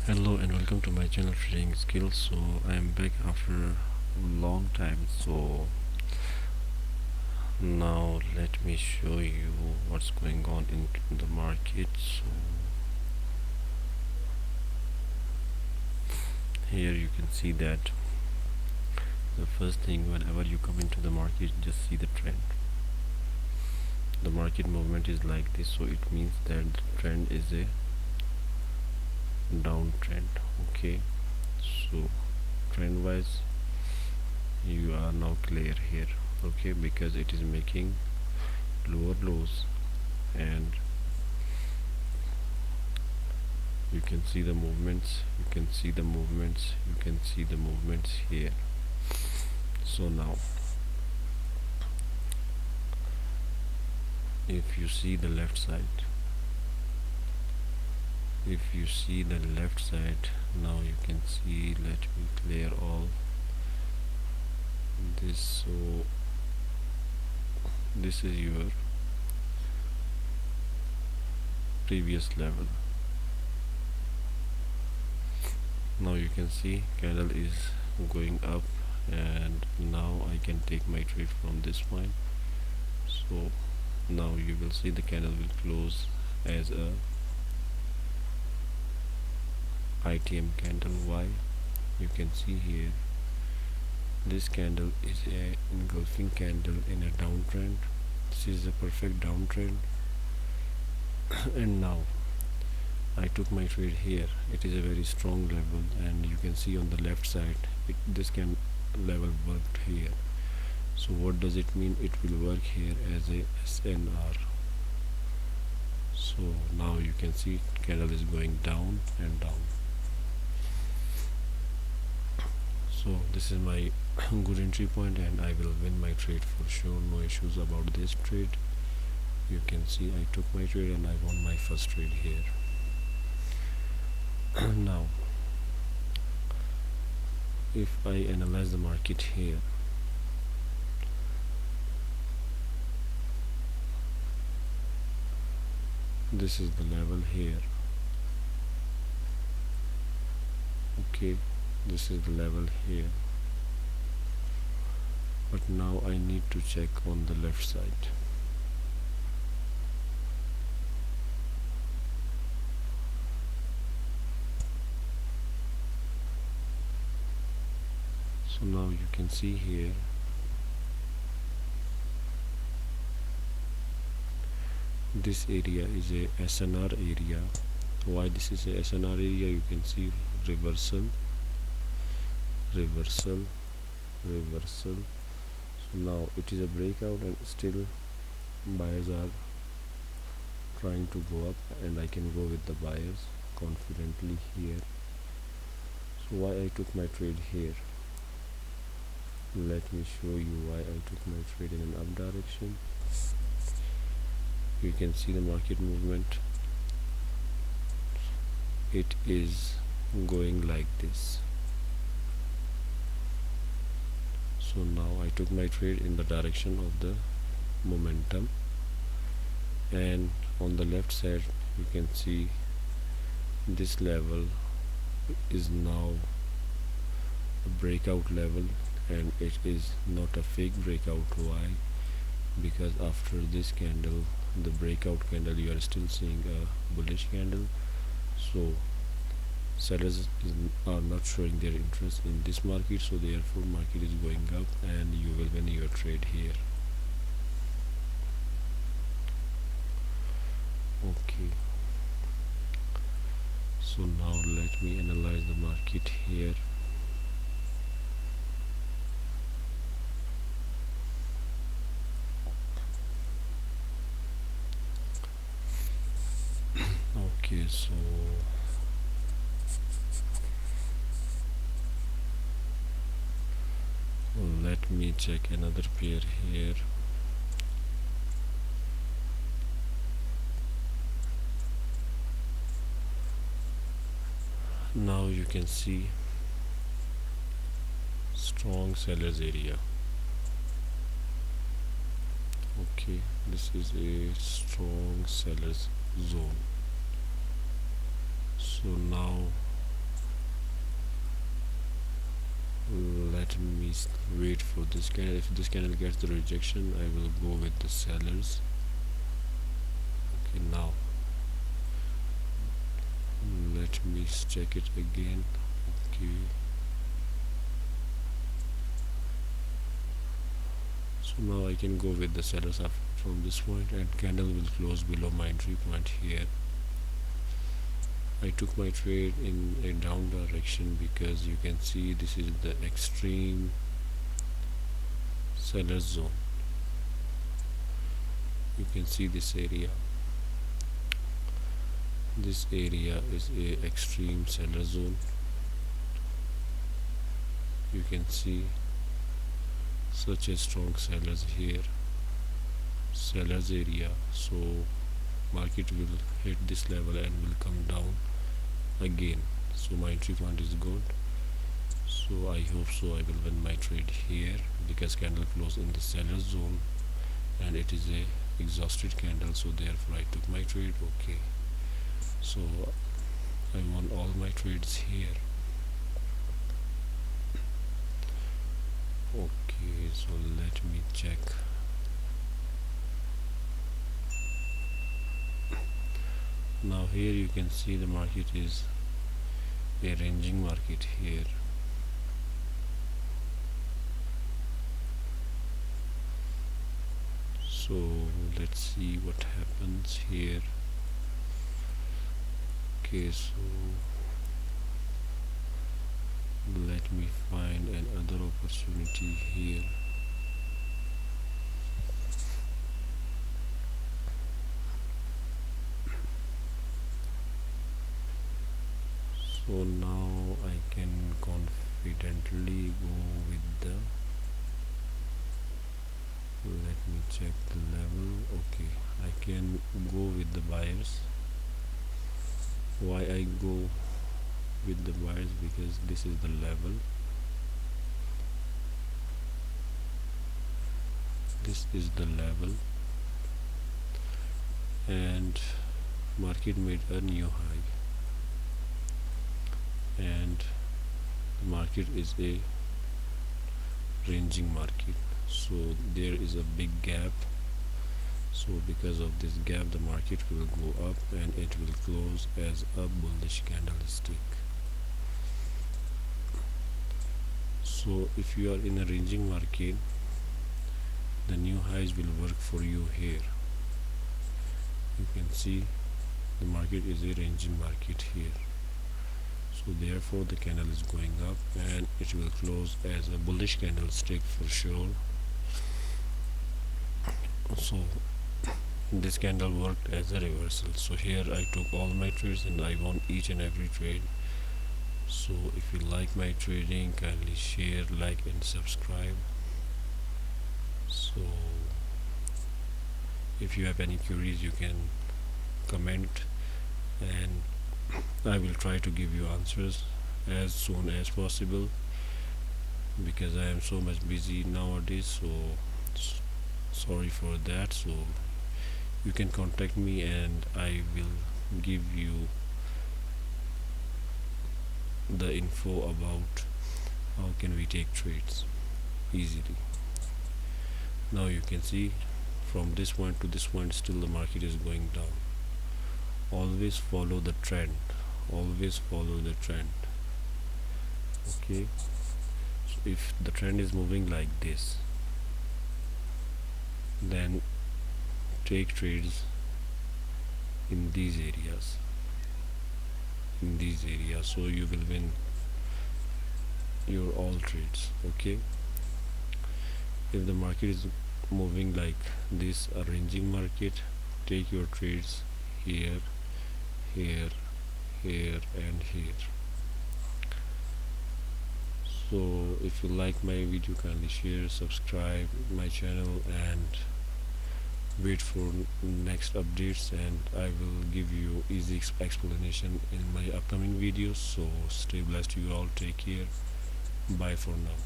Hello and welcome to my channel Trading Skills. So I am back after a long time. So now let me show you what's going on in the market. So here you can see that the first thing, whenever you come into the market, just see the trend. The market movement is like this, so it means that the trend is a downtrend. Okay, so trend wise you are now clear here. Okay, because it is making lower lows and you can see the movements, you can see the movements, you can see the movements here. So now if you see the left side, now you can see, let me clear all this. So this is your previous level. Now you can see candle is going up, and now I can take my trade from this point. So now you will see the candle will close as a ITM candle. Why? You can see here this candle is a engulfing candle in a downtrend. This is a perfect downtrend and now I took my trade here. It is a very strong level, and you can see on the left side this can level worked here. So what does it mean? It will work here as a SNR. So now you can see candle is going down and down. So this is my good entry point, and I will win my trade for sure. No issues about this trade. You can see I took my trade and I won my first trade here. Now if I analyze the market here, this is the level here. Okay, this is the level here, but now I need to check on the left side. So now you can see here this area is a SNR area. Why this is a SNR area? You can see reversal, reversal, reversal. So now it is a breakout, and still buyers are trying to go up, and I can go with the buyers confidently here. So why I took my trade here? Let me show you why I took my trade in an up direction. You can see the market movement. It is going like this. So now I took my trade in the direction of the momentum, and on the left side you can see this level is now a breakout level, and it is not a fake breakout. Why? Because after this candle, the breakout candle, you are still seeing a bullish candle. So sellers are not showing their interest in this market, so therefore market is going up, and you will win your trade here. Okay, so now let me analyze the market here. Okay, so let me check another pair here. Now you can see strong sellers area. Okay, this is a strong sellers zone. So now let me wait for this candle. If this candle gets the rejection, I will go with the sellers. Okay, now let me check it again. Okay, so now I can go with the sellers up from this point, and candle will close below my entry point here. I took my trade in a down direction because you can see this is the extreme seller zone. You can see this area. This area is a extreme seller zone. You can see such a strong sellers here, sellers area. So market will hit this level and will come down again. So my entry point is good. So I hope so I will win my trade here because candle closed in the seller zone and it is a exhausted candle, so therefore I took my trade. Okay, so I won all my trades here. Okay, so let me check. Now here you can see the market is a ranging market here. So let's see what happens here. Okay, so let me find another opportunity here. So now I can confidently go with the, let me check the level. Okay, I can go with the buyers. Why I go with the buyers? Because this is the level. This is the level and market made a new high and the market is a ranging market, so there is a big gap. So because of this gap the market will go up and it will close as a bullish candlestick. So if you are in a ranging market, the new highs will work for you here. You can see the market is a ranging market here, so therefore the candle is going up and it will close as a bullish candlestick for sure. So this candle worked as a reversal. So here I took all my trades and I won each and every trade. So if you like my trading, kindly share, like and subscribe. So if you have any queries you can comment and I will try to give you answers as soon as possible because I am so much busy nowadays. So sorry for that. So you can contact me and I will give you the info about how can we take trades easily. Now you can see from this point to this point still the market is going down. Always follow the trend, always follow the trend. Okay, so if the trend is moving like this, then take trades in these areas, so you will win your all trades. Okay, if the market is moving like this, a ranging market, take your trades here, here, here and here. So if you like my video, kindly share, subscribe my channel and wait for next updates, and I will give you easy explanation in my upcoming videos. So stay blessed, you all, take care, bye for now.